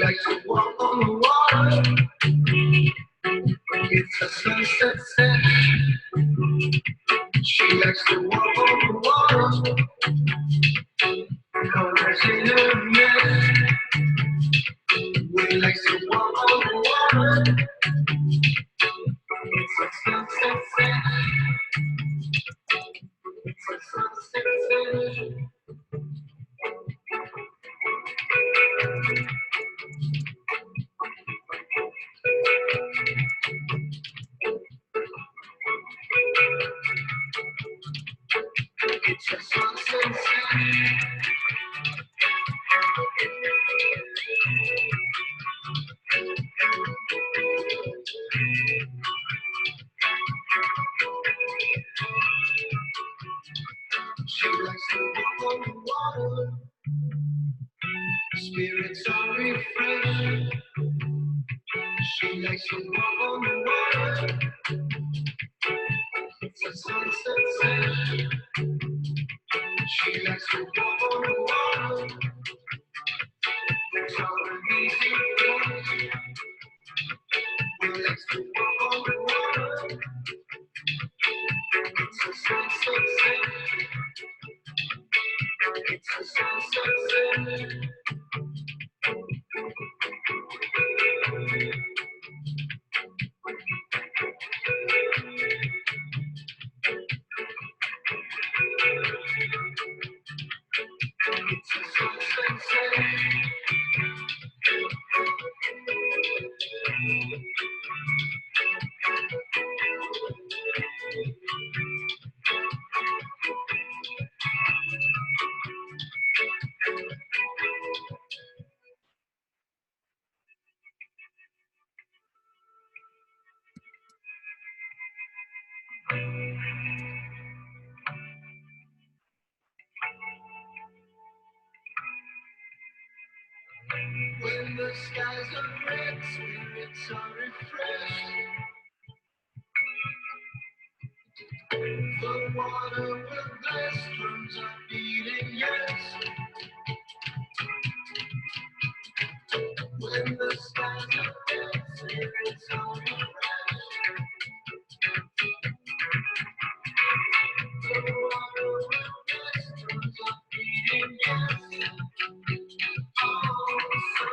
likes to walk on the water. It's a sunset set. She likes to walk on the water. Colors in her mess. We like to walk on the water. It's a sunset set. It's a sunset set. It's a sunset set. She likes to walk on the water. Spirits are refreshed. She likes to walk on the water. It's a sunset set. She likes to walk on the water. It's all amazing things. We like to walk on the water. It's a sunset set. It's a sunset set. It's a sunset set. When the skies are red, spirits are refreshed. The water will bless, drums are beating, yes. When the skies are red, spirits are refreshed. The water will bless, drums are beating, yes. Oh, so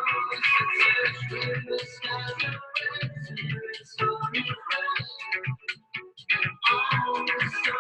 success. When the skies are red, spirits are refreshed. Oh, so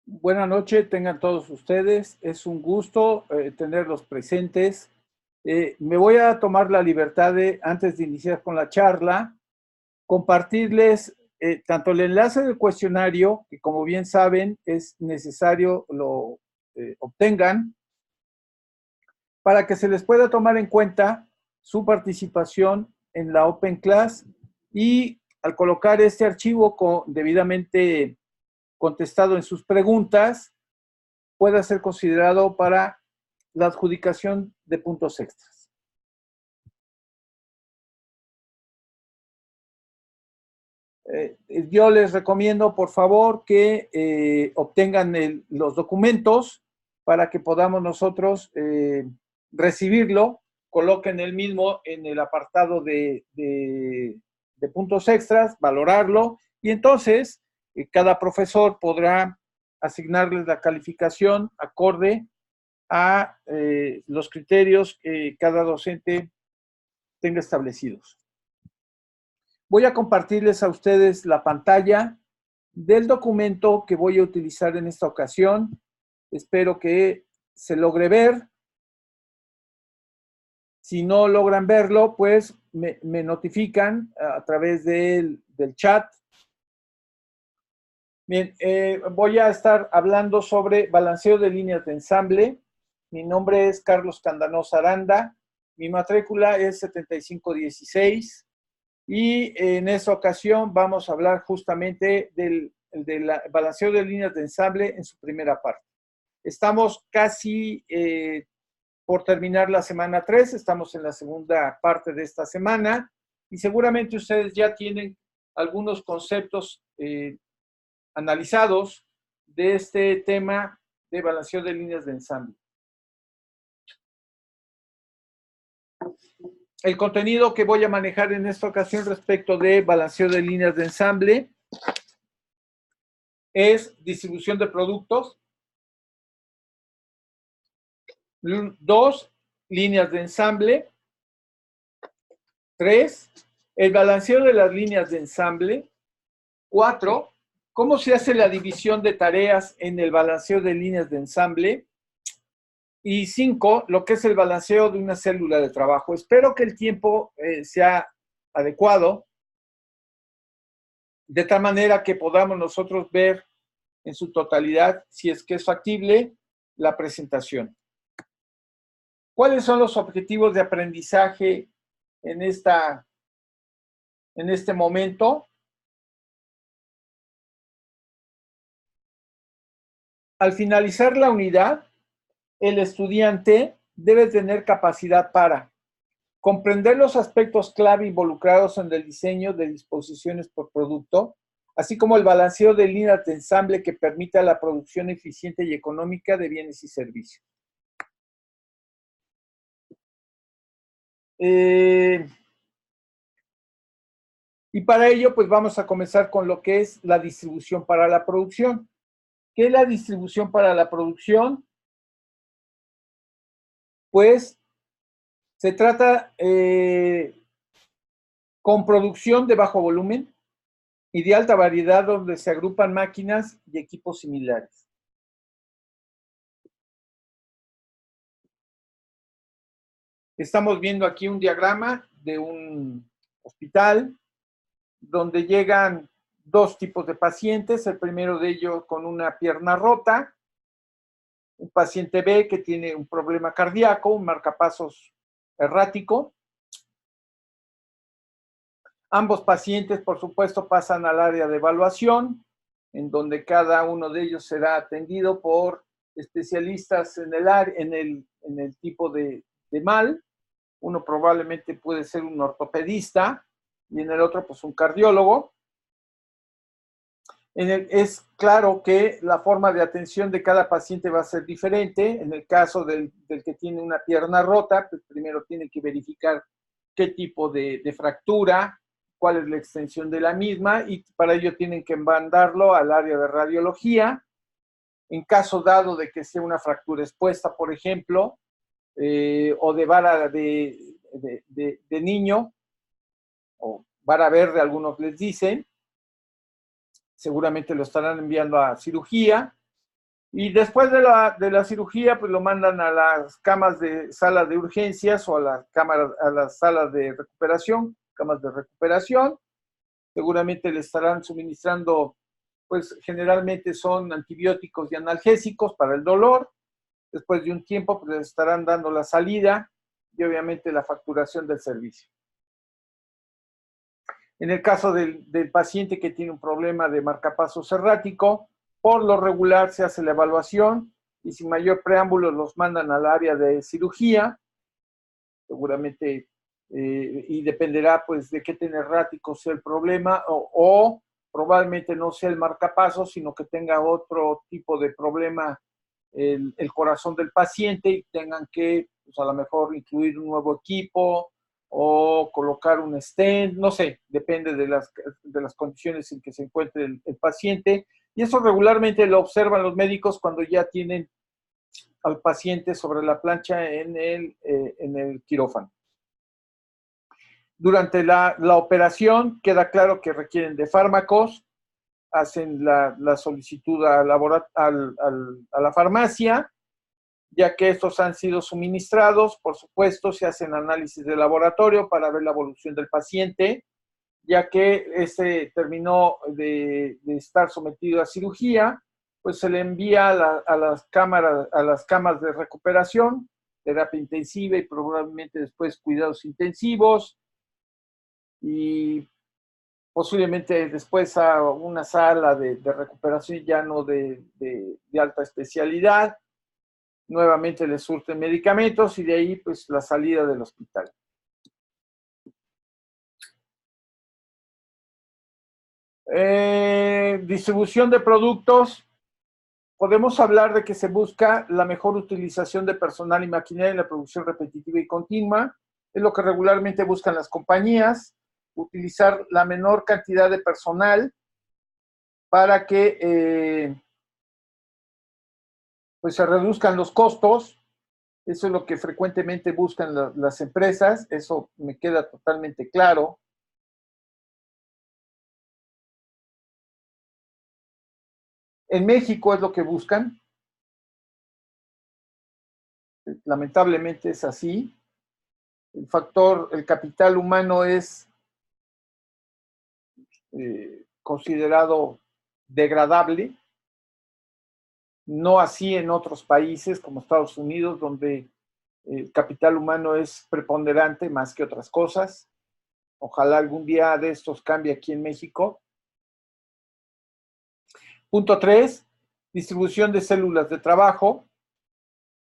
Buenas noches, tengan todos ustedes. Es un gusto tenerlos presentes. Me voy a tomar la libertad de, antes de iniciar con la charla, compartirles tanto el enlace del cuestionario, que como bien saben es necesario lo obtengan, para que se les pueda tomar en cuenta su participación en la Open Class, y al colocar este archivo debidamente contestado en sus preguntas, pueda ser considerado para la adjudicación de puntos extras. Yo les recomiendo, por favor, que obtengan los documentos para que podamos nosotros recibirlo, coloquen el mismo en el apartado de puntos extras, valorarlo, y entonces cada profesor podrá asignarles la calificación acorde a los criterios que cada docente tenga establecidos. Voy a compartirles a ustedes la pantalla del documento que voy a utilizar en esta ocasión. Espero que se logre ver. Si no logran verlo, pues me notifican a través del chat. Bien, voy a estar hablando sobre balanceo de líneas de ensamble. Mi nombre es Carlos Candanosa Aranda. Mi matrícula es 7516. Y en esta ocasión vamos a hablar justamente del balanceo de líneas de ensamble en su primera parte. Estamos casi por terminar la semana 3, estamos en la segunda parte de esta semana y seguramente ustedes ya tienen algunos conceptos analizados de este tema de balanceo de líneas de ensamble. El contenido que voy a manejar en esta ocasión respecto de balanceo de líneas de ensamble es distribución de productos. 2, líneas de ensamble. 3, el balanceo de las líneas de ensamble. 4, cómo se hace la división de tareas en el balanceo de líneas de ensamble. Y 5, lo que es el balanceo de una célula de trabajo. Espero que el tiempo sea adecuado, de tal manera que podamos nosotros ver en su totalidad, si es que es factible, la presentación. ¿Cuáles son los objetivos de aprendizaje en este momento? Al finalizar la unidad, el estudiante debe tener capacidad para comprender los aspectos clave involucrados en el diseño de disposiciones por producto, así como el balanceo de líneas de ensamble que permita la producción eficiente y económica de bienes y servicios. Y para ello, pues vamos a comenzar con lo que es la distribución para la producción. ¿Qué es la distribución para la producción? Pues se trata con producción de bajo volumen y de alta variedad donde se agrupan máquinas y equipos similares. Estamos viendo aquí un diagrama de un hospital donde llegan 2 tipos de pacientes. El primero de ellos con una pierna rota, un paciente B que tiene un problema cardíaco, un marcapasos errático. Ambos pacientes, por supuesto, pasan al área de evaluación, en donde cada uno de ellos será atendido por especialistas en el tipo de mal. Uno probablemente puede ser un ortopedista y en el otro, pues, un cardiólogo. Es claro que la forma de atención de cada paciente va a ser diferente. En el caso del que tiene una pierna rota, pues primero tiene que verificar qué tipo de fractura, cuál es la extensión de la misma, y para ello tienen que mandarlo al área de radiología. En caso dado de que sea una fractura expuesta, por ejemplo, o de vara de niño, o vara verde, algunos les dicen, seguramente lo estarán enviando a cirugía. Y después de la cirugía, pues lo mandan a las camas de salas de urgencias o a las salas de recuperación, camas de recuperación. Seguramente le estarán suministrando, pues generalmente son antibióticos y analgésicos para el dolor. Después de un tiempo, pues les estarán dando la salida y obviamente la facturación del servicio. En el caso del paciente que tiene un problema de marcapasos errático, por lo regular se hace la evaluación y sin mayor preámbulo los mandan al área de cirugía, seguramente, y dependerá pues de qué tan errático sea el problema o probablemente no sea el marcapasos, sino que tenga otro tipo de problema el corazón del paciente y tengan que, pues, a lo mejor incluir un nuevo equipo o colocar un stent, no sé, depende de las condiciones en que se encuentre el paciente. Y eso regularmente lo observan los médicos cuando ya tienen al paciente sobre la plancha en el quirófano. Durante la operación queda claro que requieren de fármacos, hacen la solicitud a la farmacia, ya que estos han sido suministrados. Por supuesto, se hacen análisis de laboratorio para ver la evolución del paciente, ya que terminó de estar sometido a cirugía, pues se le envía a las camas de recuperación, terapia intensiva y probablemente después cuidados intensivos, y posiblemente después a una sala de recuperación ya no de alta especialidad. Nuevamente le surten medicamentos y de ahí pues la salida del hospital. Distribución de productos. Podemos hablar de que se busca la mejor utilización de personal y maquinaria en la producción repetitiva y continua. Es lo que regularmente buscan las compañías, utilizar la menor cantidad de personal para que pues se reduzcan los costos. Eso es lo que frecuentemente buscan las empresas, eso me queda totalmente claro. En México es lo que buscan. Lamentablemente es así. El capital humano es considerado degradable. No así en otros países como Estados Unidos, donde el capital humano es preponderante más que otras cosas. Ojalá algún día de estos cambie aquí en México. Punto 3, distribución de células de trabajo,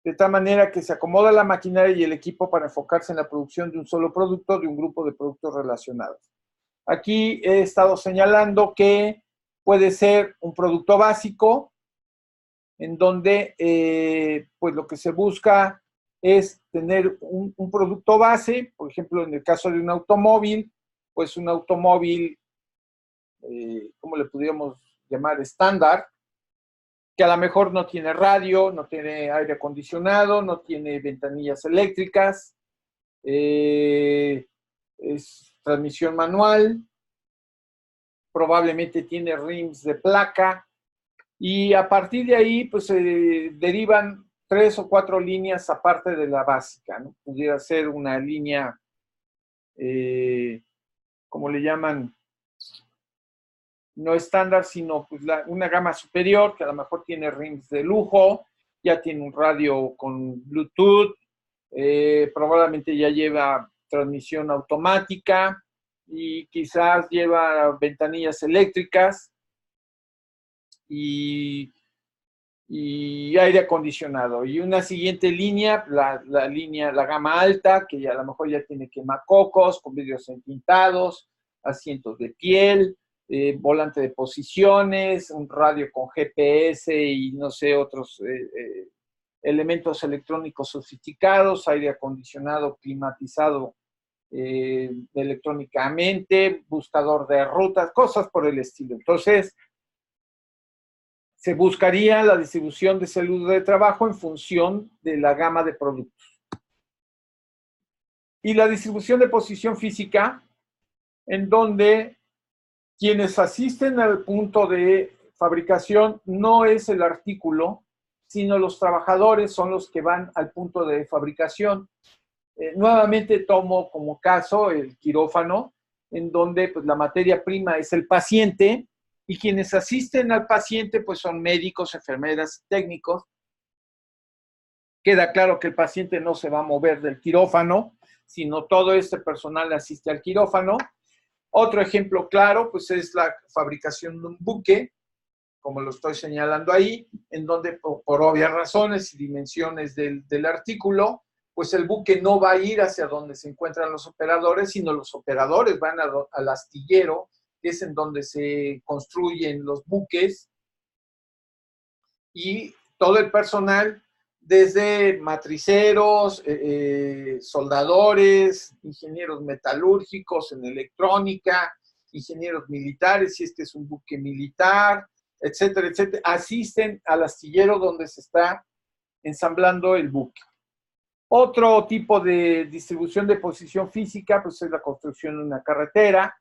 de tal manera que se acomoda la maquinaria y el equipo para enfocarse en la producción de un solo producto, de un grupo de productos relacionados. Aquí he estado señalando que puede ser un producto básico, en donde pues lo que se busca es tener un producto base. Por ejemplo, en el caso de un automóvil, pues un automóvil, ¿cómo le podríamos llamar? Estándar, que a lo mejor no tiene radio, no tiene aire acondicionado, no tiene ventanillas eléctricas, es transmisión manual, probablemente tiene rims de placa, y a partir de ahí pues se derivan 3 o 4 líneas aparte de la básica, ¿no? Pudiera ser una línea, como le llaman, no estándar, sino pues una gama superior, que a lo mejor tiene rims de lujo, ya tiene un radio con Bluetooth, probablemente ya lleva transmisión automática y quizás lleva ventanillas eléctricas y aire acondicionado. Y una siguiente línea, la gama alta, que ya a lo mejor ya tiene quemacocos, con vidrios entintados, asientos de piel, volante de posiciones, un radio con GPS y no sé, otros elementos electrónicos sofisticados, aire acondicionado, climatizado electrónicamente, buscador de rutas, cosas por el estilo. Entonces, se buscaría la distribución de células de trabajo en función de la gama de productos. Y la distribución de posición física, en donde quienes asisten al punto de fabricación no es el artículo, sino los trabajadores son los que van al punto de fabricación. Nuevamente tomo como caso el quirófano, en donde pues, la materia prima es el paciente, y quienes asisten al paciente pues son médicos, enfermeras, técnicos. Queda claro que el paciente no se va a mover del quirófano, sino todo este personal asiste al quirófano. Otro ejemplo claro pues es la fabricación de un buque, como lo estoy señalando ahí, en donde por obvias razones y dimensiones del artículo, pues el buque no va a ir hacia donde se encuentran los operadores, sino los operadores van al astillero, que es en donde se construyen los buques, y todo el personal, desde matriceros, soldadores, ingenieros metalúrgicos en electrónica, ingenieros militares, si es que es un buque militar, etcétera, etcétera, asisten al astillero donde se está ensamblando el buque. Otro tipo de distribución de posición física, pues es la construcción de una carretera,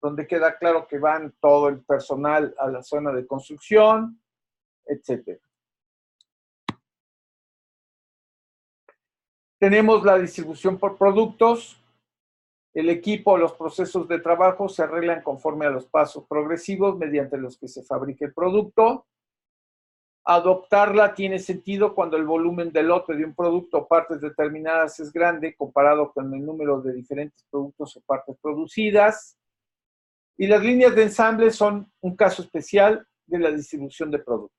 donde queda claro que van todo el personal a la zona de construcción, etcétera. Tenemos la distribución por productos. El equipo, los procesos de trabajo se arreglan conforme a los pasos progresivos mediante los que se fabrica el producto. Adoptarla tiene sentido cuando el volumen de lote de un producto o partes determinadas es grande comparado con el número de diferentes productos o partes producidas. Y las líneas de ensamble son un caso especial de la distribución de productos.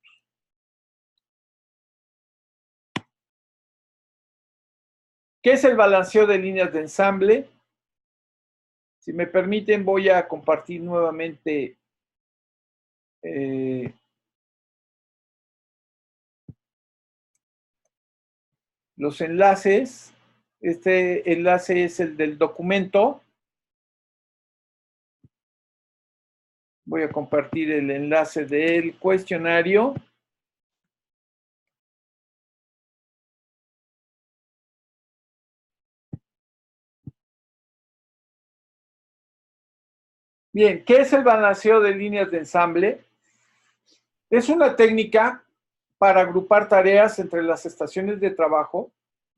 ¿Qué es el balanceo de líneas de ensamble? Si me permiten, voy a compartir nuevamente los enlaces. Este enlace es el del documento. Voy a compartir el enlace del cuestionario. Bien, ¿qué es el balanceo de líneas de ensamble? Es una técnica para agrupar tareas entre las estaciones de trabajo,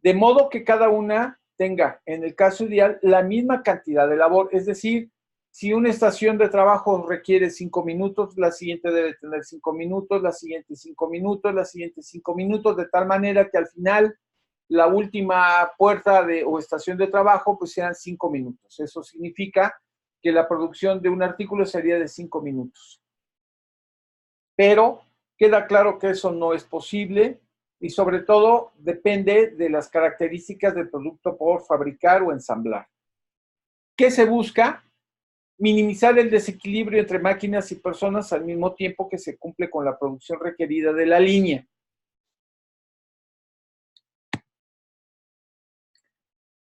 de modo que cada una tenga, en el caso ideal, la misma cantidad de labor. Es decir, si una estación de trabajo requiere 5 minutos, la siguiente debe tener 5 minutos, la siguiente 5 minutos, la siguiente 5 minutos, de tal manera que al final la última puerta o estación de trabajo pues sean 5 minutos. Eso significa que la producción de un artículo sería de 5 minutos. Pero queda claro que eso no es posible y sobre todo depende de las características del producto por fabricar o ensamblar. ¿Qué se busca? Minimizar el desequilibrio entre máquinas y personas al mismo tiempo que se cumple con la producción requerida de la línea.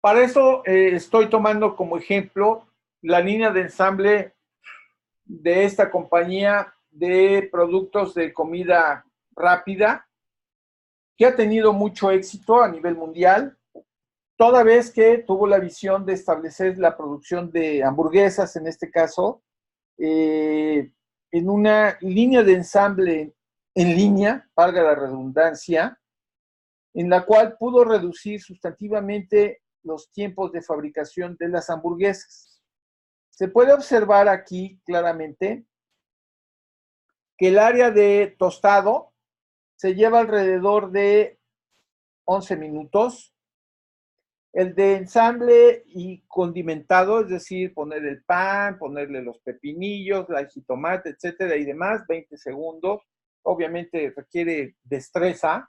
Para eso estoy tomando como ejemplo la línea de ensamble de esta compañía de productos de comida rápida, que ha tenido mucho éxito a nivel mundial, toda vez que tuvo la visión de establecer la producción de hamburguesas, en este caso, en una línea de ensamble en línea, valga la redundancia, en la cual pudo reducir sustantivamente los tiempos de fabricación de las hamburguesas. Se puede observar aquí claramente que el área de tostado se lleva alrededor de 11 minutos. El de ensamble y condimentado, es decir, poner el pan, ponerle los pepinillos, la jitomate, etcétera y demás, 20 segundos. Obviamente requiere destreza,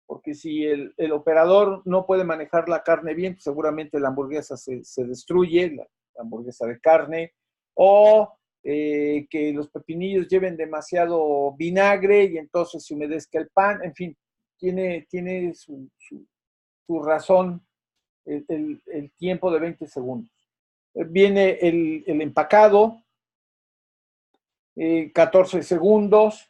porque si el operador no puede manejar la carne bien, pues seguramente la hamburguesa se destruye, la hamburguesa de carne, o que los pepinillos lleven demasiado vinagre y entonces se humedezca el pan, en fin, tiene su razón el tiempo de 20 segundos. Viene el empacado, 14 segundos.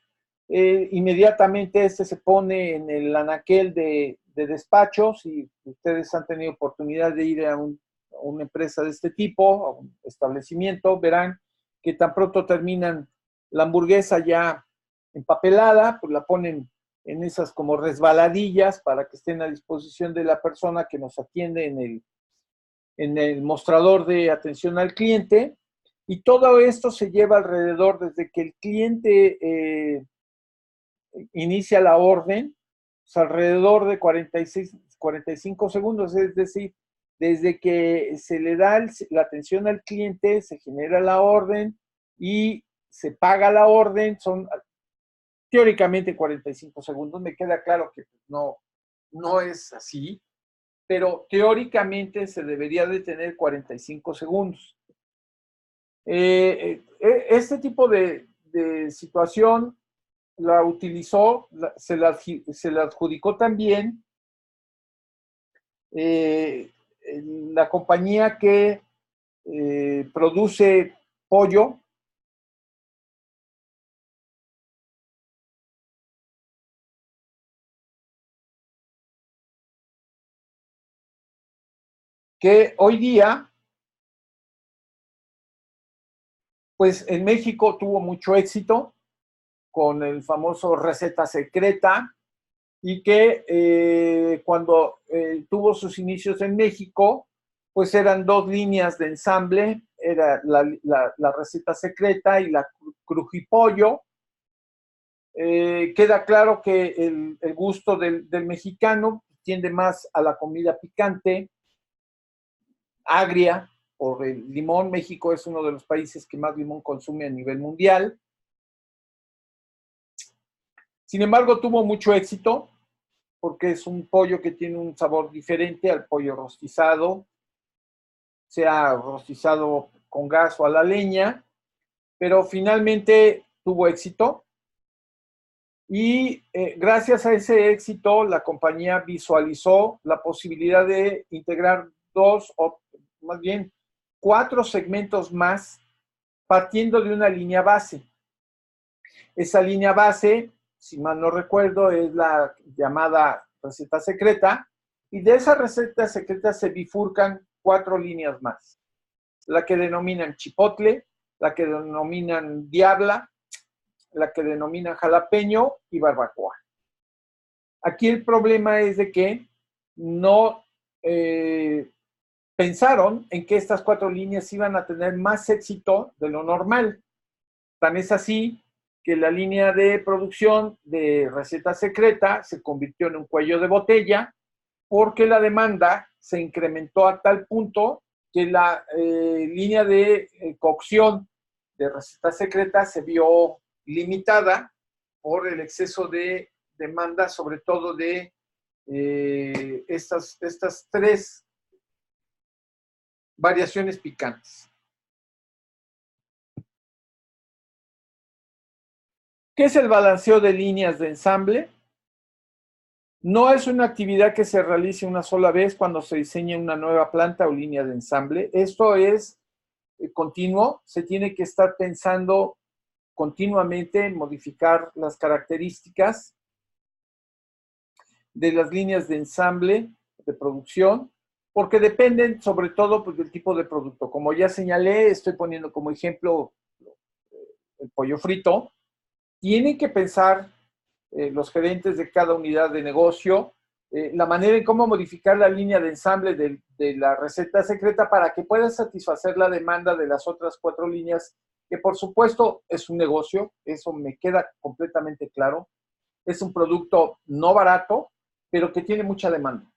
Inmediatamente este se pone en el anaquel de despacho. Si ustedes han tenido oportunidad de ir a una empresa de este tipo, a un establecimiento, verán que tan pronto terminan la hamburguesa ya empapelada, pues la ponen en esas como resbaladillas para que estén a disposición de la persona que nos atiende en el mostrador de atención al cliente. Y todo esto se lleva alrededor desde que el cliente inicia la orden, pues alrededor de 45 segundos, es decir, desde que se le da la atención al cliente, se genera la orden y se paga la orden, son teóricamente 45 segundos. Me queda claro que no es así, pero teóricamente se debería de tener 45 segundos. Este tipo de situación la utilizó, se la adjudicó también la compañía que produce pollo, que hoy día pues en México tuvo mucho éxito con el famoso receta secreta, y que cuando tuvo sus inicios en México, pues eran 2 líneas de ensamble, era la receta secreta y la crujipollo. Queda claro que el gusto del mexicano tiende más a la comida picante, agria, por el limón. México es uno de los países que más limón consume a nivel mundial. Sin embargo, tuvo mucho éxito porque es un pollo que tiene un sabor diferente al pollo rostizado, sea rostizado con gas o a la leña, pero finalmente tuvo éxito. Y gracias a ese éxito, la compañía visualizó la posibilidad de integrar 2 o más bien 4 segmentos más partiendo de una línea base. Esa línea base, si mal no recuerdo, es la llamada receta secreta, y de esa receta secreta se bifurcan 4 líneas más. La que denominan chipotle, la que denominan diabla, la que denominan jalapeño y barbacoa. Aquí el problema es de que no pensaron en que estas 4 líneas iban a tener más éxito de lo normal. Tan es así que la línea de producción de receta secreta se convirtió en un cuello de botella porque la demanda se incrementó a tal punto que la línea de cocción de receta secreta se vio limitada por el exceso de demanda, sobre todo de estas 3 variaciones picantes. ¿Qué es el balanceo de líneas de ensamble? No es una actividad que se realice una sola vez cuando se diseña una nueva planta o línea de ensamble. Esto es continuo, se tiene que estar pensando continuamente en modificar las características de las líneas de ensamble de producción, porque dependen sobre todo pues, del tipo de producto. Como ya señalé, estoy poniendo como ejemplo el pollo frito. Tienen que pensar los gerentes de cada unidad de negocio la manera en cómo modificar la línea de ensamble de la receta secreta para que pueda satisfacer la demanda de las otras 4 líneas, que por supuesto es un negocio, eso me queda completamente claro. Es un producto no barato, pero que tiene mucha demanda.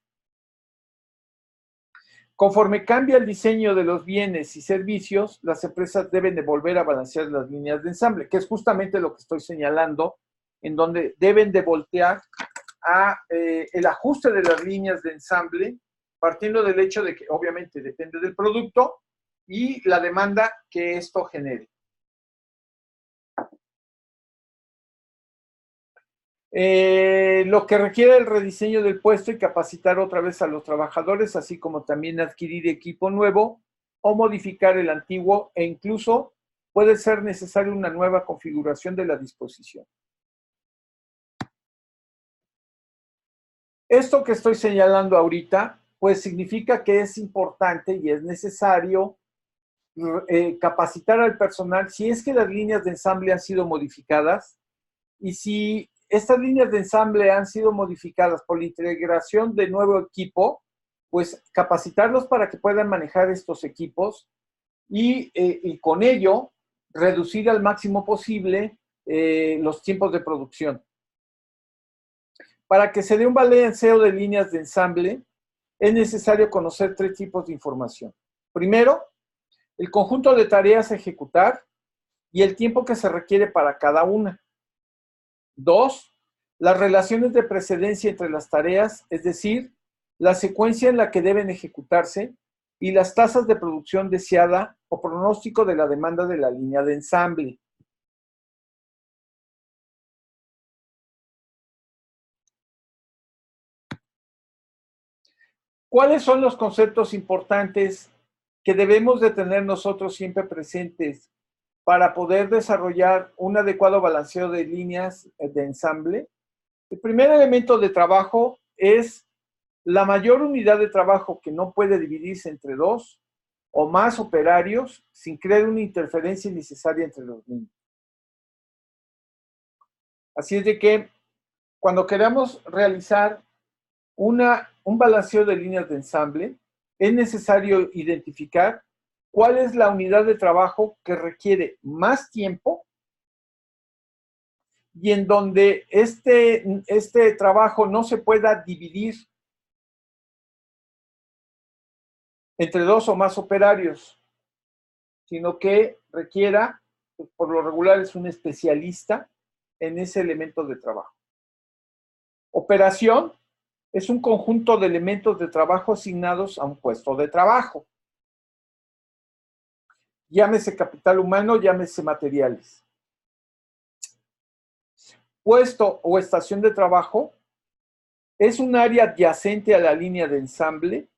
Conforme cambia el diseño de los bienes y servicios, las empresas deben de volver a balancear las líneas de ensamble, que es justamente lo que estoy señalando, en donde deben de voltear a el ajuste de las líneas de ensamble, partiendo del hecho de que obviamente depende del producto y la demanda que esto genere. Lo que requiere el rediseño del puesto y capacitar otra vez a los trabajadores, así como también adquirir equipo nuevo o modificar el antiguo, e incluso puede ser necesaria una nueva configuración de la disposición. Esto que estoy señalando ahorita, pues significa que es importante y es necesario capacitar al personal si es que las líneas de ensamble han sido modificadas, y si estas líneas de ensamble han sido modificadas por la integración de nuevo equipo, pues capacitarlos para que puedan manejar estos equipos y con ello reducir al máximo posible los tiempos de producción. Para que se dé un balanceo de líneas de ensamble, es necesario conocer 3 tipos de información. Primero, el conjunto de tareas a ejecutar y el tiempo que se requiere para cada una. 2, las relaciones de precedencia entre las tareas, es decir, la secuencia en la que deben ejecutarse y las tasas de producción deseada o pronóstico de la demanda de la línea de ensamble. ¿Cuáles son los conceptos importantes que debemos de tener nosotros siempre presentes para poder desarrollar un adecuado balanceo de líneas de ensamble? El primer elemento de trabajo es la mayor unidad de trabajo que no puede dividirse entre 2 o más operarios sin crear una interferencia innecesaria entre los mismos. Así es de que cuando queramos realizar un balanceo de líneas de ensamble, es necesario identificar cuál es la unidad de trabajo que requiere más tiempo y en donde este trabajo no se pueda dividir entre dos o más operarios, sino que requiera, pues, por lo regular es un especialista en ese elemento de trabajo. Operación es un conjunto de elementos de trabajo asignados a un puesto de trabajo. Llámese capital humano, llámese materiales. Puesto o estación de trabajo es un área adyacente a la línea de ensamble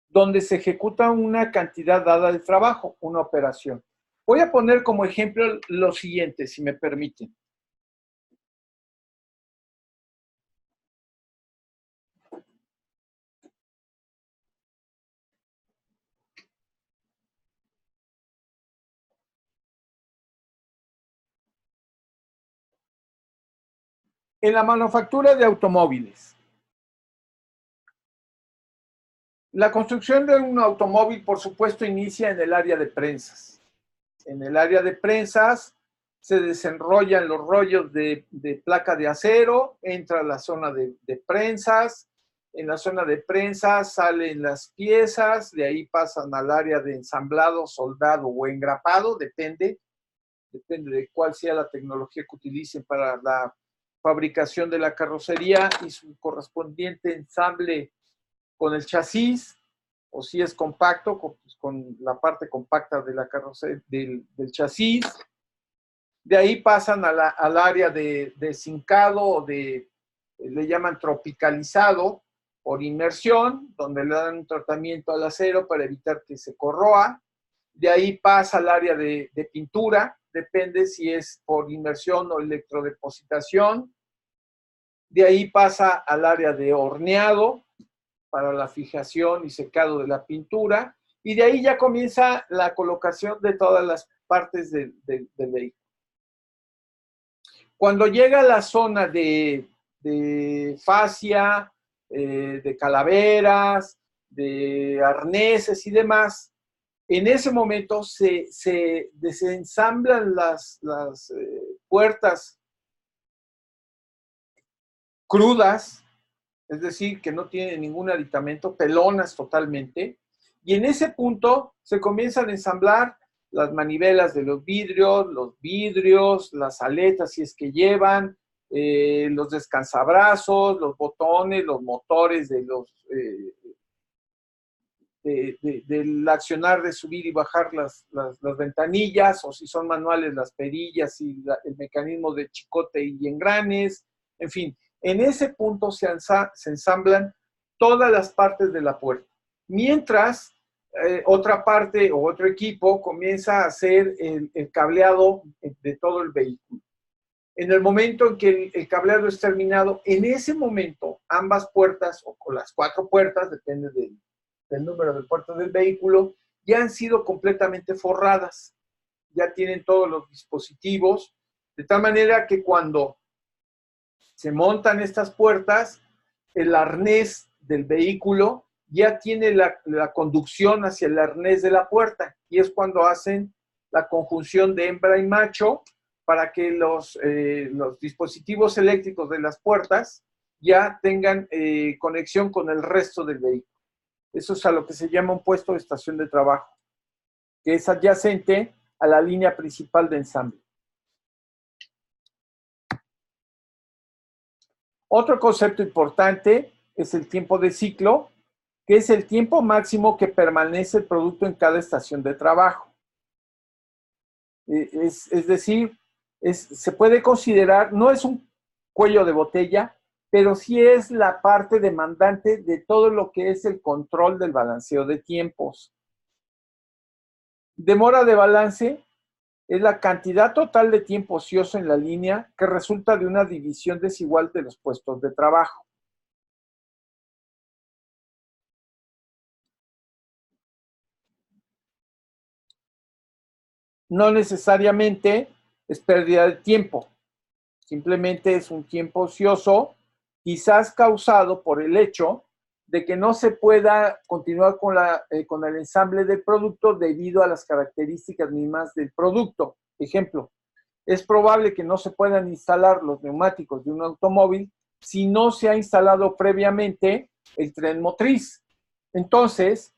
donde se ejecuta una cantidad dada de trabajo, una operación. Voy a poner como ejemplo lo siguiente, si me permiten. En la manufactura de automóviles, la construcción de un automóvil, por supuesto, inicia en el área de prensas. En el área de prensas se desenrollan los rollos de placa de acero, entra a la zona de prensas, en la zona de prensas salen las piezas, de ahí pasan al área de ensamblado, soldado o engrapado, depende de cuál sea la tecnología que utilicen para la fabricación de la carrocería y su correspondiente ensamble con el chasis, o si es compacto, con la parte compacta de la carrocería, del chasis. De ahí pasan al área de cincado o le llaman tropicalizado por inmersión, donde le dan un tratamiento al acero para evitar que se corroa. De ahí pasa al área de pintura, depende si es por inmersión o electrodepositación. De ahí pasa al área de horneado para la fijación y secado de la pintura. Y de ahí ya comienza la colocación de todas las partes del vehículo. Cuando llega a la zona de fascia, de calaveras, de arneses y demás, en ese momento se desensamblan las puertas crudas, es decir, que no tienen ningún aditamento, pelonas totalmente, y en ese punto se comienzan a ensamblar las manivelas de los vidrios, las aletas si es que llevan, los descansabrazos, los botones, los motores de del accionar de subir y bajar las ventanillas, o si son manuales, las perillas y el mecanismo de chicote y engranes, en fin. En ese punto se ensamblan todas las partes de la puerta. Mientras, otra parte o otro equipo comienza a hacer el cableado de todo el vehículo. En el momento en que el cableado es terminado, en ese momento ambas puertas, o con las 4 puertas, depende del número de puertas del vehículo, ya han sido completamente forradas. Ya tienen todos los dispositivos, de tal manera que cuando se montan estas puertas, el arnés del vehículo ya tiene la conducción hacia el arnés de la puerta, y es cuando hacen la conjunción de hembra y macho para que los dispositivos eléctricos de las puertas ya tengan conexión con el resto del vehículo. Eso es a lo que se llama un puesto de estación de trabajo, que es adyacente a la línea principal de ensamble. Otro concepto importante es el tiempo de ciclo, que es el tiempo máximo que permanece el producto en cada estación de trabajo. Es decir, se puede considerar, no es un cuello de botella, pero sí es la parte demandante de todo lo que es el control del balanceo de tiempos. Demora de balance es la cantidad total de tiempo ocioso en la línea que resulta de una división desigual de los puestos de trabajo. no necesariamente es pérdida de tiempo, simplemente es un tiempo ocioso, quizás causado por el hecho de que no se pueda continuar con el ensamble del producto debido a las características mismas del producto. Ejemplo, es probable que no se puedan instalar los neumáticos de un automóvil si no se ha instalado previamente el tren motriz. Entonces,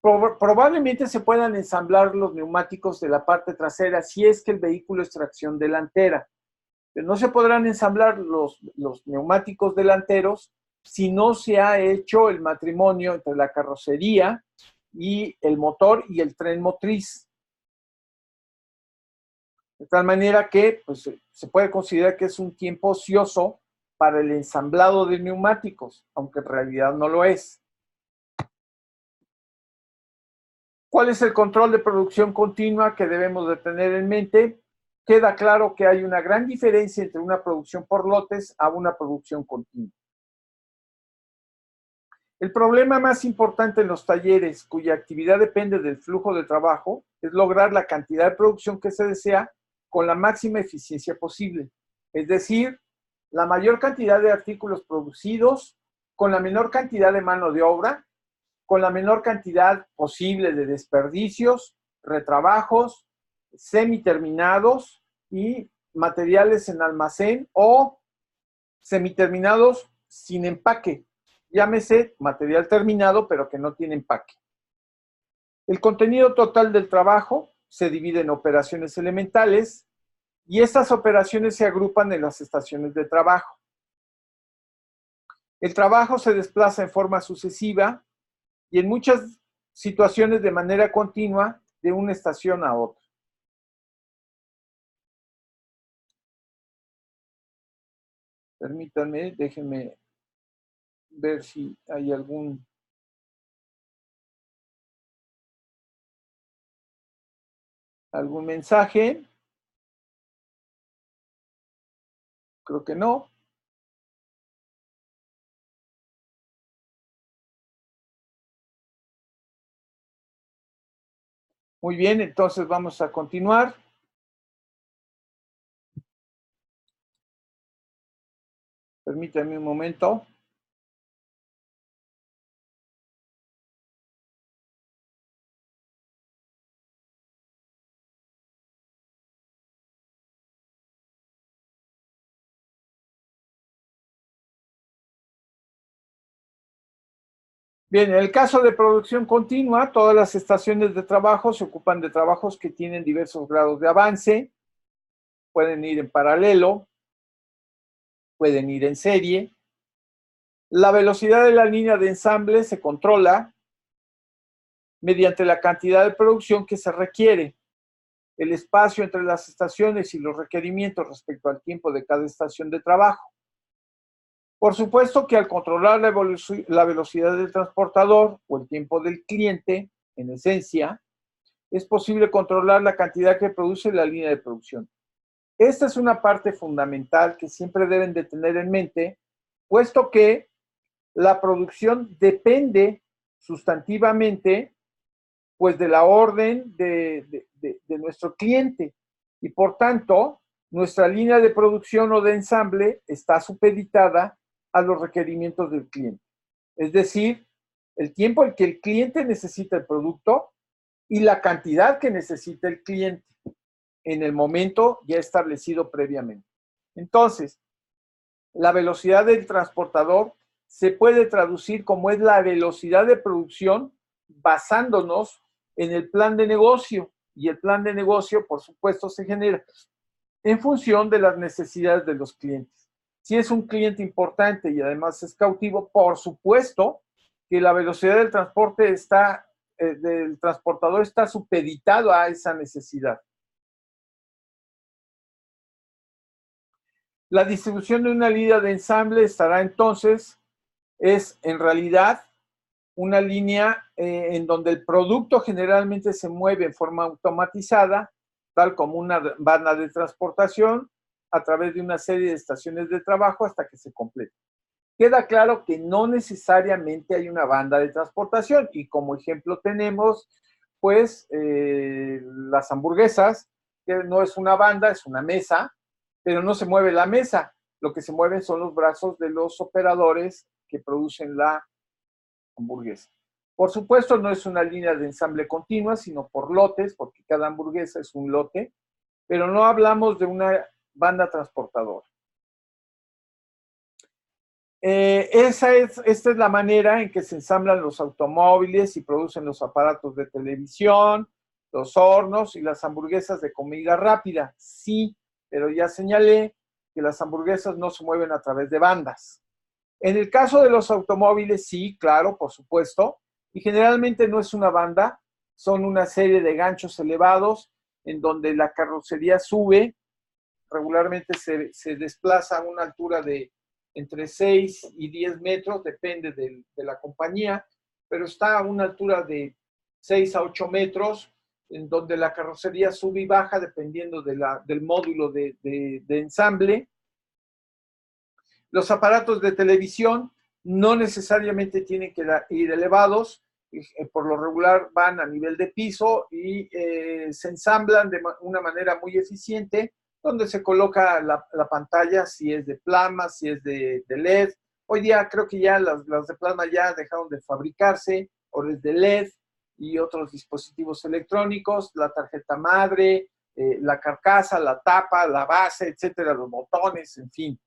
probablemente se puedan ensamblar los neumáticos de la parte trasera si es que el vehículo es tracción delantera. Pero no se podrán ensamblar los neumáticos delanteros si no se ha hecho el matrimonio entre la carrocería y el motor y el tren motriz. De tal manera que pues, se puede considerar que es un tiempo ocioso para el ensamblado de neumáticos, aunque en realidad no lo es. ¿Cuál es el control de producción continua que debemos de tener en mente? Queda claro que hay una gran diferencia entre una producción por lotes a una producción continua. El problema más importante en los talleres, cuya actividad depende del flujo de trabajo, es lograr la cantidad de producción que se desea con la máxima eficiencia posible. Es decir, la mayor cantidad de artículos producidos con la menor cantidad de mano de obra, con la menor cantidad posible de desperdicios, retrabajos, semiterminados y materiales en almacén o semiterminados sin empaque. Llámese material terminado, pero que no tiene empaque. El contenido total del trabajo se divide en operaciones elementales y estas operaciones se agrupan en las estaciones de trabajo. El trabajo se desplaza en forma sucesiva y en muchas situaciones de manera continua de una estación a otra. Permítanme, déjenme ver si hay algún mensaje. Creo que no. Muy bien, entonces vamos a continuar. Permítanme un momento. Bien, en el caso de producción continua, todas las estaciones de trabajo se ocupan de trabajos que tienen diversos grados de avance, pueden ir en paralelo, pueden ir en serie. La velocidad de la línea de ensamble se controla mediante la cantidad de producción que se requiere, el espacio entre las estaciones y los requerimientos respecto al tiempo de cada estación de trabajo. Por supuesto que al controlar la velocidad del transportador o el tiempo del cliente, en esencia, es posible controlar la cantidad que produce la línea de producción. Esta es una parte fundamental que siempre deben de tener en mente, puesto que la producción depende sustantivamente pues de la orden de nuestro cliente y por tanto nuestra línea de producción o de ensamble está supeditada a los requerimientos del cliente. Es decir, el tiempo en que el cliente necesita el producto y la cantidad que necesita el cliente en el momento ya establecido previamente. Entonces, la velocidad del transportador se puede traducir como es la velocidad de producción basándonos en el plan de negocio. Y el plan de negocio, por supuesto, se genera en función de las necesidades de los clientes. Si es un cliente importante y además es cautivo, por supuesto que la velocidad del transporte del transportador está supeditado a esa necesidad. La distribución de una línea de ensamble estará entonces, es en realidad una línea en donde el producto generalmente se mueve en forma automatizada, tal como una banda de transportación, a través de una serie de estaciones de trabajo hasta que se complete. Queda claro que no necesariamente hay una banda de transportación y como ejemplo tenemos, pues, las hamburguesas que no es una banda, es una mesa, pero no se mueve la mesa. Lo que se mueven son los brazos de los operadores que producen la hamburguesa. Por supuesto, no es una línea de ensamble continua, sino por lotes, porque cada hamburguesa es un lote, pero no hablamos de una banda transportadora. Esta es la manera en que se ensamblan los automóviles y producen los aparatos de televisión, los hornos y las hamburguesas de comida rápida. Sí, pero ya señalé que las hamburguesas no se mueven a través de bandas. En el caso de los automóviles, sí, claro, por supuesto, y generalmente no es una banda, son una serie de ganchos elevados en donde la carrocería sube, regularmente se desplaza a una altura de entre 6 y 10 metros, depende de la compañía, pero está a una altura de 6 a 8 metros, en donde la carrocería sube y baja dependiendo del módulo de ensamble. Los aparatos de televisión no necesariamente tienen que ir elevados, por lo regular van a nivel de piso y se ensamblan de una manera muy eficiente, donde se coloca la pantalla, si es de plasma, si es de LED. Hoy día creo que ya las de plasma ya dejaron de fabricarse, o es de LED y otros dispositivos electrónicos, la tarjeta madre, la carcasa, la tapa, la base, etcétera, los botones, en fin.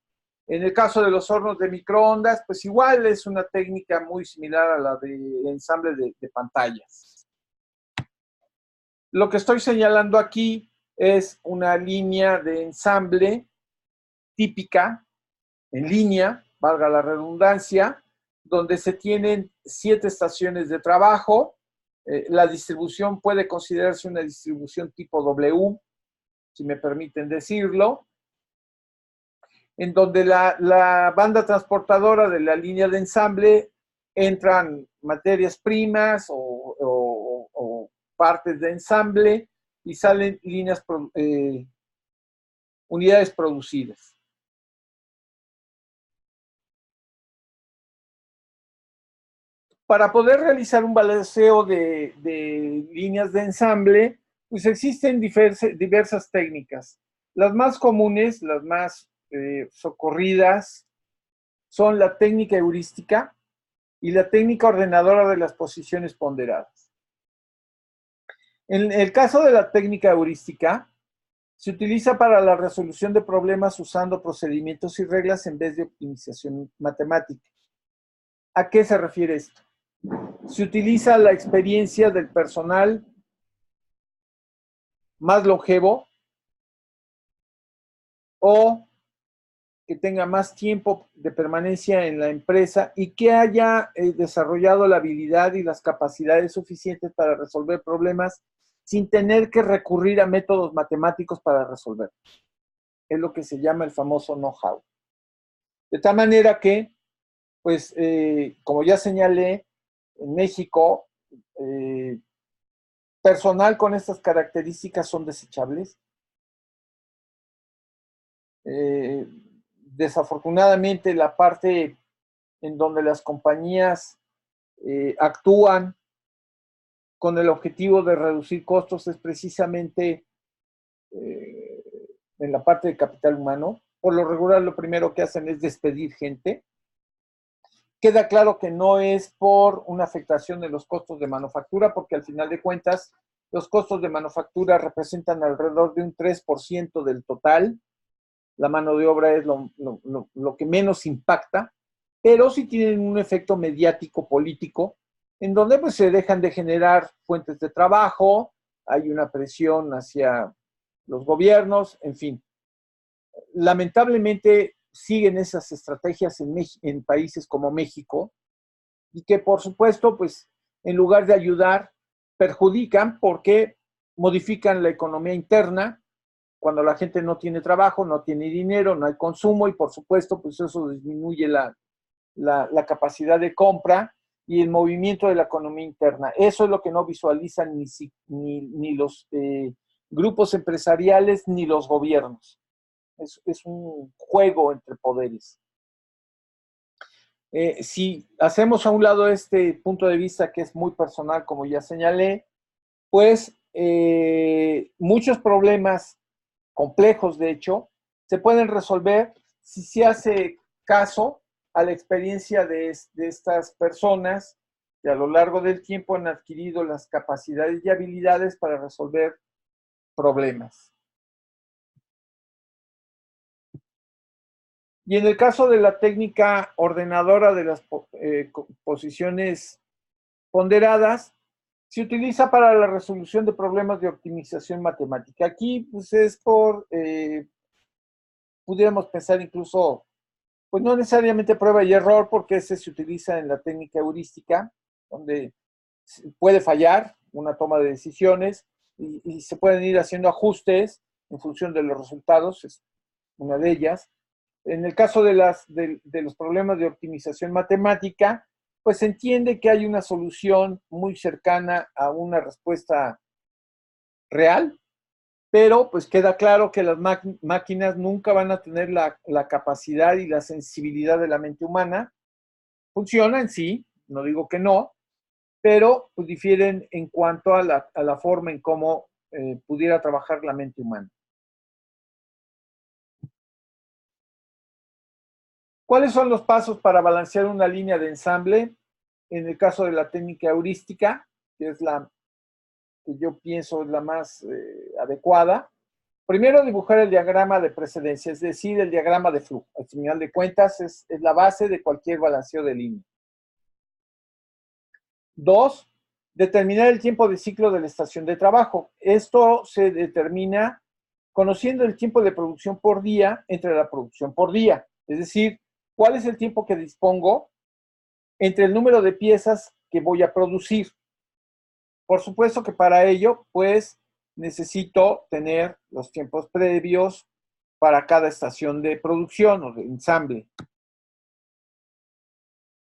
En el caso de los hornos de microondas, pues igual es una técnica muy similar a la de ensamble de pantallas. Lo que estoy señalando aquí es una línea de ensamble típica, en línea, valga la redundancia, donde se tienen 7 estaciones de trabajo. La distribución puede considerarse una distribución tipo W, si me permiten decirlo, en donde la banda transportadora de la línea de ensamble entran materias primas o partes de ensamble y salen unidades producidas. Para poder realizar un balanceo de líneas de ensamble, pues existen diversas técnicas. Las más comunes, las más socorridas, son la técnica heurística y la técnica ordenadora de las posiciones ponderadas. En el caso de la técnica heurística, se utiliza para la resolución de problemas usando procedimientos y reglas en vez de optimización matemática. ¿A qué se refiere esto? Se utiliza la experiencia del personal más longevo o que tenga más tiempo de permanencia en la empresa y que haya desarrollado la habilidad y las capacidades suficientes para resolver problemas sin tener que recurrir a métodos matemáticos para resolver. Es lo que se llama el famoso know-how. De tal manera que, pues, como ya señalé, en México, personal con estas características son desechables. Desafortunadamente, la parte en donde las compañías actúan con el objetivo de reducir costos es precisamente en la parte de capital humano. Por lo regular, lo primero que hacen es despedir gente. Queda claro que no es por una afectación de los costos de manufactura, porque al final de cuentas, los costos de manufactura representan alrededor de un 3% del total. La mano de obra es lo que menos impacta, pero sí tienen un efecto mediático político, en donde pues se dejan de generar fuentes de trabajo, hay una presión hacia los gobiernos, en fin. Lamentablemente siguen esas estrategias en países como México, y que por supuesto, pues en lugar de ayudar, perjudican porque modifican la economía interna. Cuando la gente no tiene trabajo, no tiene dinero, no hay consumo y por supuesto, pues eso disminuye la capacidad de compra y el movimiento de la economía interna. Eso es lo que no visualizan ni los grupos empresariales ni los gobiernos. Es un juego entre poderes. Si hacemos a un lado este punto de vista que es muy personal, como ya señalé, pues muchos problemas complejos, de hecho, se pueden resolver si se hace caso a la experiencia de estas personas que a lo largo del tiempo han adquirido las capacidades y habilidades para resolver problemas. Y en el caso de la técnica ordenadora de las posiciones ponderadas, se utiliza para la resolución de problemas de optimización matemática. Aquí pues, es por, pudiéramos pensar incluso, pues no necesariamente prueba y error, porque ese se utiliza en la técnica heurística, donde puede fallar una toma de decisiones y se pueden ir haciendo ajustes en función de los resultados, es una de ellas. En el caso de los problemas de optimización matemática, pues se entiende que hay una solución muy cercana a una respuesta real, pero pues queda claro que las máquinas nunca van a tener la capacidad y la sensibilidad de la mente humana. Funcionan, sí, no digo que no, pero pues difieren en cuanto a la forma en cómo pudiera trabajar la mente humana. ¿Cuáles son los pasos para balancear una línea de ensamble? En el caso de la técnica heurística, que es la que yo pienso es la más adecuada. Primero, dibujar el diagrama de precedencia, es decir, el diagrama de flujo. Al final de cuentas, es la base de cualquier balanceo de línea. 2, determinar el tiempo de ciclo de la estación de trabajo. Esto se determina conociendo el tiempo de producción por día entre la producción por día. Es decir, cuál es el tiempo que dispongo entre el número de piezas que voy a producir. Por supuesto que para ello, pues, necesito tener los tiempos previos para cada estación de producción o de ensamble.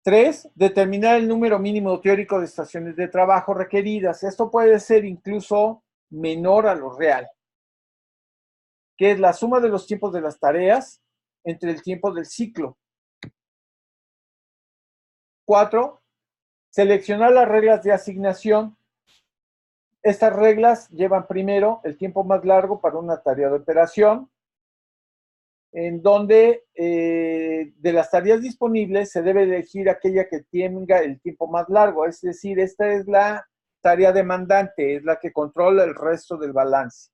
3, determinar el número mínimo teórico de estaciones de trabajo requeridas. Esto puede ser incluso menor a lo real, que es la suma de los tiempos de las tareas entre el tiempo del ciclo. 4, seleccionar las reglas de asignación. Estas reglas llevan primero el tiempo más largo para una tarea de operación, en donde de las tareas disponibles se debe elegir aquella que tenga el tiempo más largo, es decir, esta es la tarea demandante, es la que controla el resto del balance.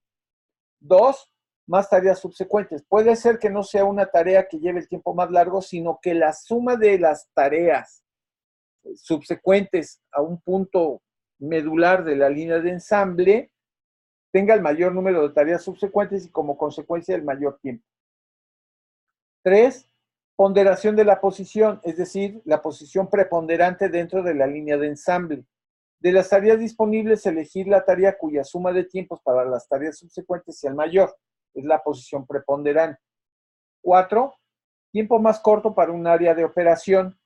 2, más tareas subsecuentes. Puede ser que no sea una tarea que lleve el tiempo más largo, sino que la suma de las tareas subsecuentes a un punto medular de la línea de ensamble tenga el mayor número de tareas subsecuentes y como consecuencia el mayor tiempo. 3, ponderación de la posición, es decir, la posición preponderante dentro de la línea de ensamble. De las tareas disponibles, elegir la tarea cuya suma de tiempos para las tareas subsecuentes sea el mayor, es la posición preponderante. 4, tiempo más corto para un área de operación.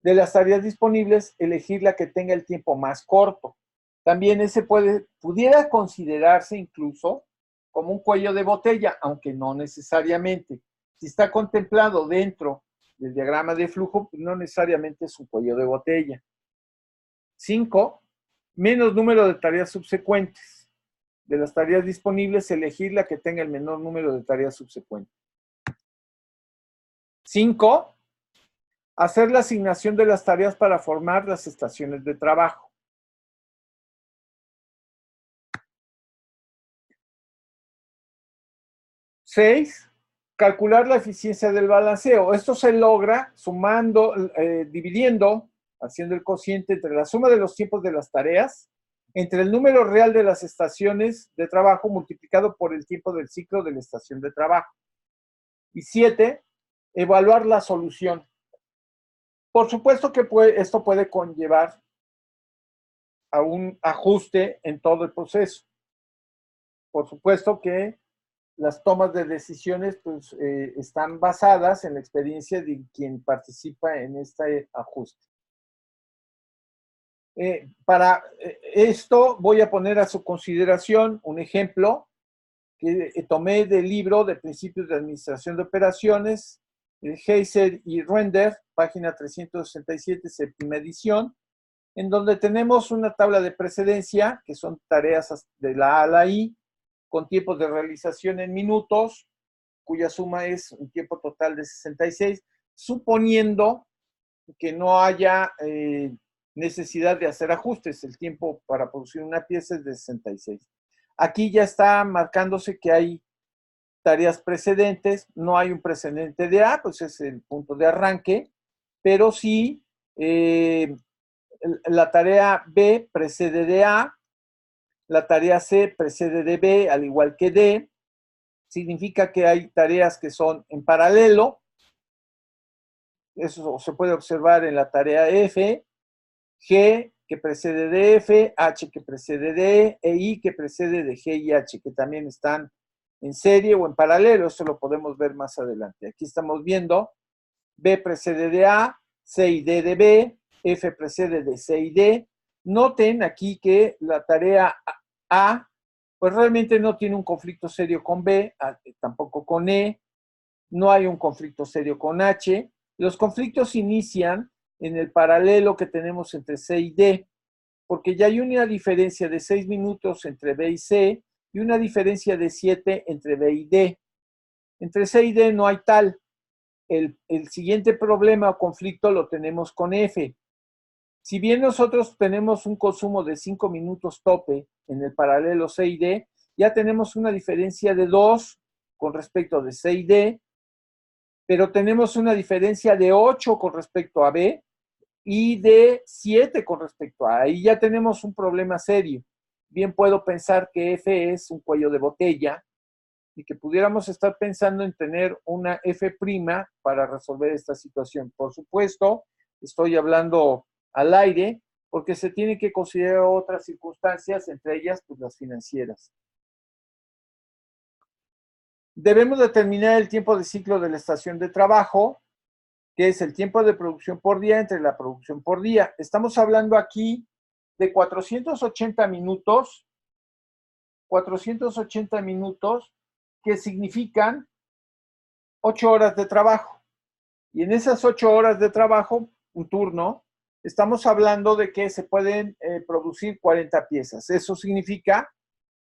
De las tareas disponibles, elegir la que tenga el tiempo más corto. También ese pudiera considerarse incluso como un cuello de botella, aunque no necesariamente. Si está contemplado dentro del diagrama de flujo, pues no necesariamente es un cuello de botella. 5, menos número de tareas subsecuentes. De las tareas disponibles, elegir la que tenga el menor número de tareas subsecuentes. 5, hacer la asignación de las tareas para formar las estaciones de trabajo. 6, calcular la eficiencia del balanceo. Esto se logra sumando, dividiendo, haciendo el cociente entre la suma de los tiempos de las tareas, entre el número real de las estaciones de trabajo multiplicado por el tiempo del ciclo de la estación de trabajo. Y 7, evaluar la solución. Por supuesto que esto puede conllevar a un ajuste en todo el proceso. Por supuesto que las tomas de decisiones pues, están basadas en la experiencia de quien participa en este ajuste. Para esto voy a poner a su consideración un ejemplo que tomé del libro de Principios de Administración de Operaciones, Heiser y Render, página 367, séptima edición, en donde tenemos una tabla de precedencia, que son tareas de la A a la I, con tiempos de realización en minutos, cuya suma es un tiempo total de 66, suponiendo que no haya necesidad de hacer ajustes. El tiempo para producir una pieza es de 66. Aquí ya está marcándose que hay tareas precedentes, no hay un precedente de A, pues es el punto de arranque, pero sí la tarea B precede de A, la tarea C precede de B, al igual que D. Significa que hay tareas que son en paralelo. Eso se puede observar en la tarea F, G que precede de F, H que precede de E I que precede de G y H, que también están en serie o en paralelo. Eso lo podemos ver más adelante. Aquí estamos viendo B precede de A, C y D de B, F precede de C y D. Noten aquí que la tarea A, pues realmente no tiene un conflicto serio con B, tampoco con E, no hay un conflicto serio con H. Los conflictos inician en el paralelo que tenemos entre C y D, porque ya hay una diferencia de 6 minutos entre B y C y una diferencia de 7 entre B y D. Entre C y D no hay tal. El siguiente problema o conflicto lo tenemos con F. Si bien nosotros tenemos un consumo de 5 minutos tope en el paralelo C y D, ya tenemos una diferencia de 2 con respecto de C y D, pero tenemos una diferencia de 8 con respecto a B y de 7 con respecto a A. Ahí ya tenemos un problema serio. Bien puedo pensar que F es un cuello de botella y que pudiéramos estar pensando en tener una F' para resolver esta situación. Por supuesto, estoy hablando al aire porque se tienen que considerar otras circunstancias, entre ellas pues, las financieras. Debemos determinar el tiempo de ciclo de la estación de trabajo, que es el tiempo de producción por día entre la producción por día. Estamos hablando aquí de 480 minutos, que significan 8 horas de trabajo. Y en esas 8 horas de trabajo, un turno, estamos hablando de que se pueden producir 40 piezas. Eso significa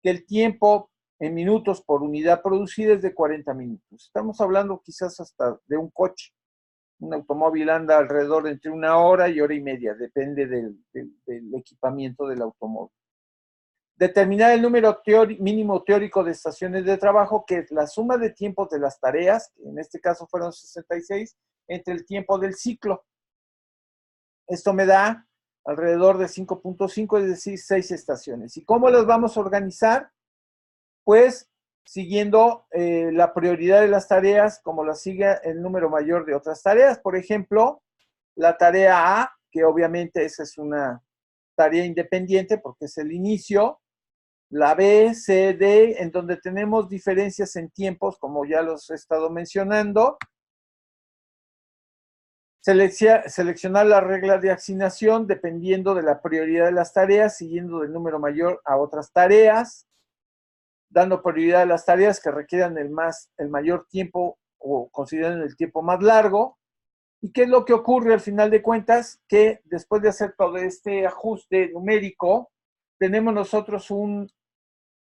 que el tiempo en minutos por unidad producida es de 40 minutos. Estamos hablando quizás hasta de un coche. Un automóvil anda alrededor de entre 1 hora y 1 hora y media, depende del equipamiento del automóvil. Determinar el número mínimo teórico de estaciones de trabajo, que es la suma de tiempos de las tareas, que en este caso fueron 66, entre el tiempo del ciclo. Esto me da alrededor de 5.5, es decir, 6 estaciones. ¿Y cómo las vamos a organizar? Pues siguiendo la prioridad de las tareas, como la sigue el número mayor de otras tareas. Por ejemplo, la tarea A, que obviamente esa es una tarea independiente porque es el inicio. La B, C, D, en donde tenemos diferencias en tiempos, como ya los he estado mencionando. Seleccionar la regla de asignación dependiendo de la prioridad de las tareas, siguiendo del número mayor a otras tareas, dando prioridad a las tareas que requieran el mayor tiempo o consideren el tiempo más largo. ¿Y qué es lo que ocurre al final de cuentas? Que después de hacer todo este ajuste numérico, tenemos nosotros un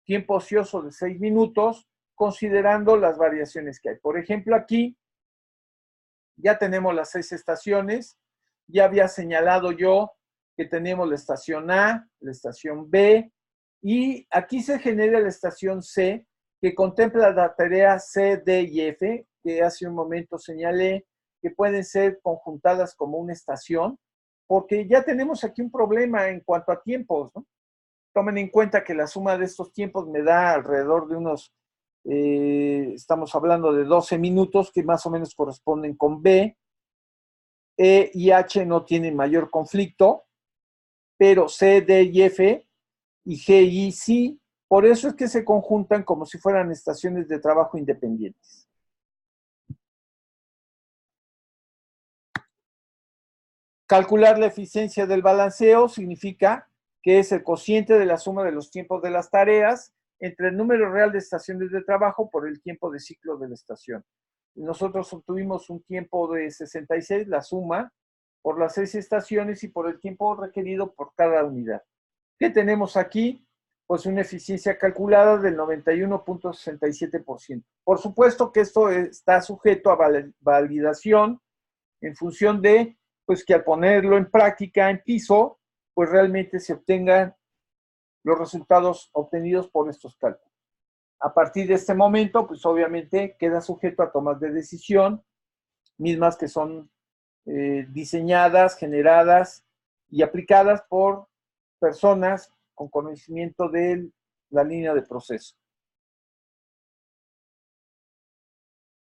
tiempo ocioso de 6 minutos, considerando las variaciones que hay. Por ejemplo, aquí ya tenemos las 6 estaciones. Ya había señalado yo que tenemos la estación A, la estación B, y aquí se genera la estación C, que contempla la tarea C, D y F, que hace un momento señalé que pueden ser conjuntadas como una estación, porque ya tenemos aquí un problema en cuanto a tiempos, ¿no? Tomen en cuenta que la suma de estos tiempos me da alrededor de unos, estamos hablando de 12 minutos, que más o menos corresponden con B. E y H no tienen mayor conflicto, pero C, D y F y G y I sí. Por eso es que se conjuntan como si fueran estaciones de trabajo independientes. Calcular la eficiencia del balanceo significa que es el cociente de la suma de los tiempos de las tareas entre el número real de estaciones de trabajo por el tiempo de ciclo de la estación. Nosotros obtuvimos un tiempo de 66, la suma por las 6 estaciones y por el tiempo requerido por cada unidad. ¿Qué tenemos aquí? Pues una eficiencia calculada del 91.67%. Por supuesto que esto está sujeto a validación en función de, pues que al ponerlo en práctica en piso, pues realmente se obtengan los resultados obtenidos por estos cálculos. A partir de este momento, pues obviamente queda sujeto a tomas de decisión, mismas que son diseñadas, generadas y aplicadas por personas con conocimiento de la línea de proceso.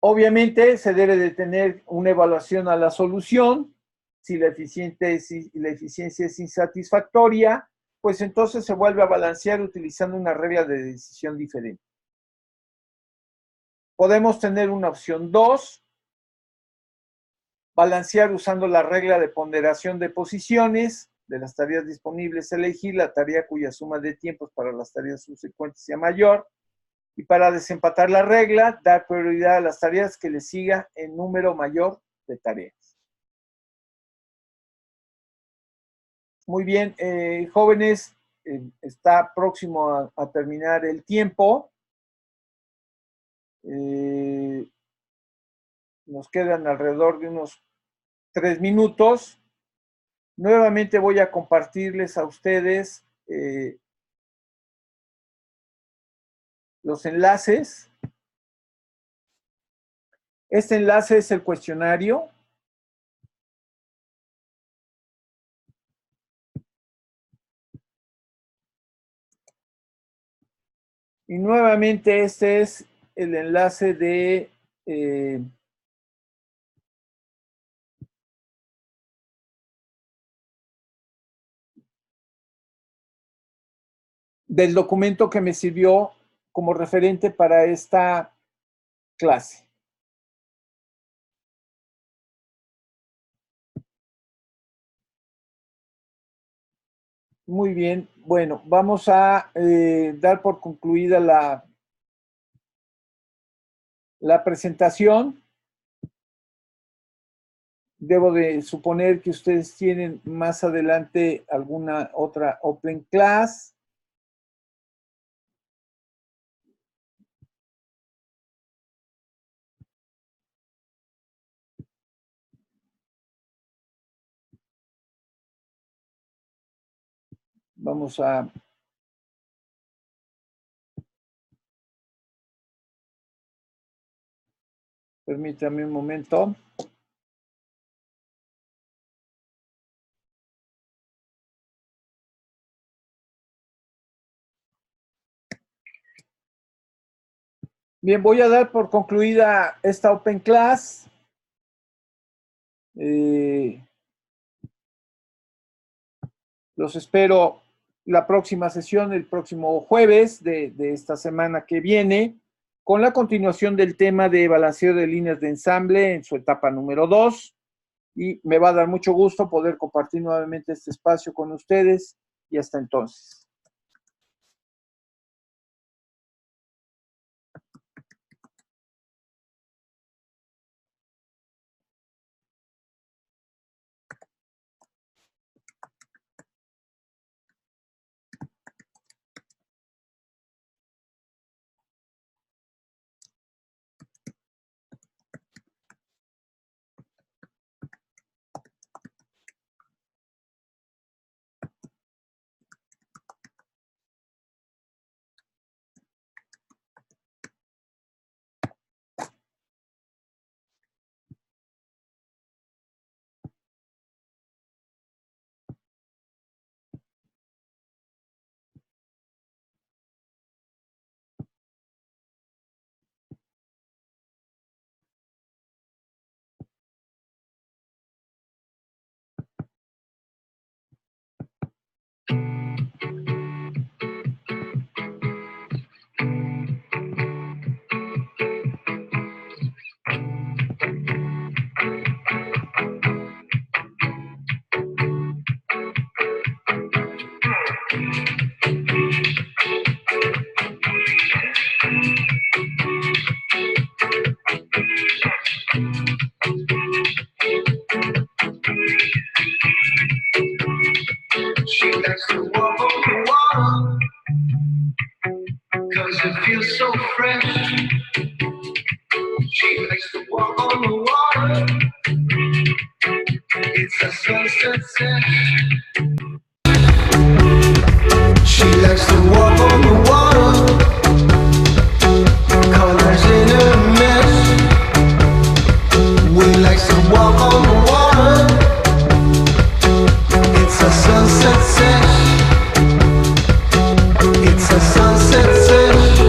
Obviamente se debe de tener una evaluación a la solución. Si la eficiencia es insatisfactoria, pues entonces se vuelve a balancear utilizando una regla de decisión diferente. Podemos tener una opción 2, balancear usando la regla de ponderación de posiciones de las tareas disponibles, elegir la tarea cuya suma de tiempos para las tareas subsecuentes sea mayor, y para desempatar la regla, dar prioridad a las tareas que le siga en número mayor de tareas. Muy bien, jóvenes, está próximo a terminar el tiempo. Nos quedan alrededor de unos 3 minutos. Nuevamente voy a compartirles a ustedes los enlaces. Este enlace es el cuestionario. Y nuevamente este es el enlace de del documento que me sirvió como referente para esta clase. Muy bien, bueno, vamos a dar por concluida la presentación. Debo de suponer que ustedes tienen más adelante alguna otra Open Class. Vamos a permítame un momento. Bien, voy a dar por concluida esta Open Class. Los espero la próxima sesión, el próximo jueves de esta semana que viene, con la continuación del tema de balanceo de líneas de ensamble en su etapa número 2. Y me va a dar mucho gusto poder compartir nuevamente este espacio con ustedes. Y hasta entonces. likes to walk on the water, 'cause it feels so fresh. She likes to walk on the water. It's a sunset sesh. She likes to walk on the water. Colors in her mesh. We like to walk on the water. It's a sunset sesh. It's a sunset sesh.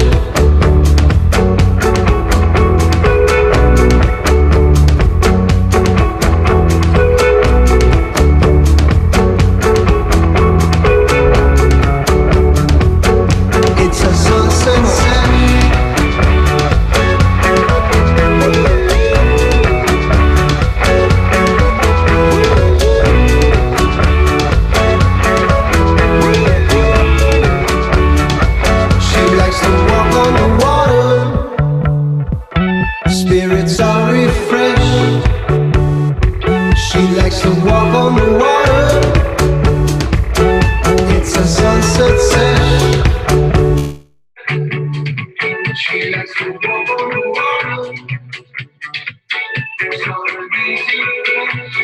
It's a sunset sesh. She likes to walk on the water. Spirits are refreshed. She likes to walk on the water. It's a sunset sesh. She likes to walk on the water. So amazing fresh.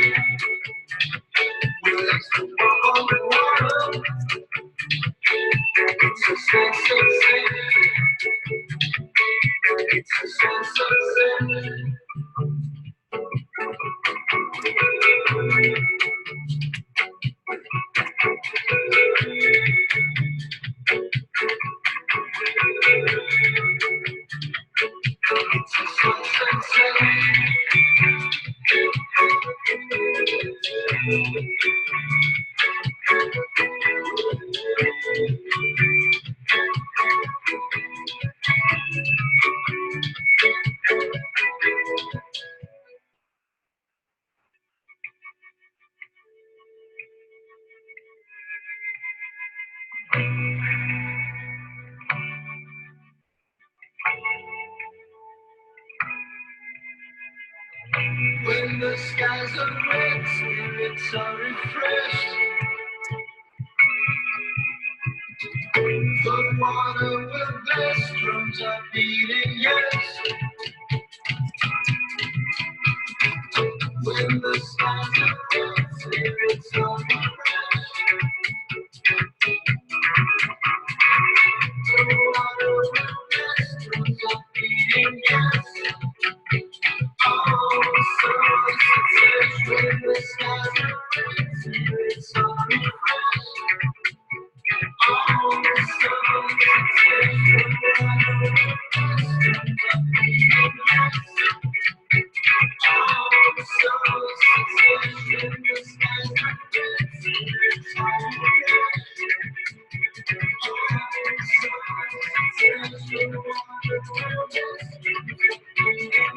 We like to walk on the water. It's a sunset sesh. It's a sunset sesh. It's a sunset sesh. When the skies are red, spirits are refreshed. The water will bless, drums are beating, yes. When the skies are red, spirits are refreshed. The water will bless, drums are beating, yes. Oh, sunset sesh. When the skies are red, spirits are refreshed. Oh, sunset sesh. The water will bless, drums are beating,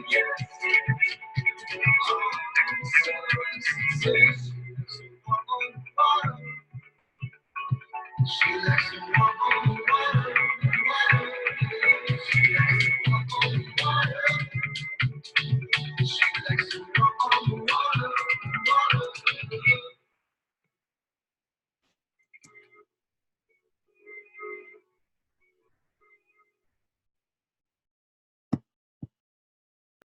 yes. She likes to walk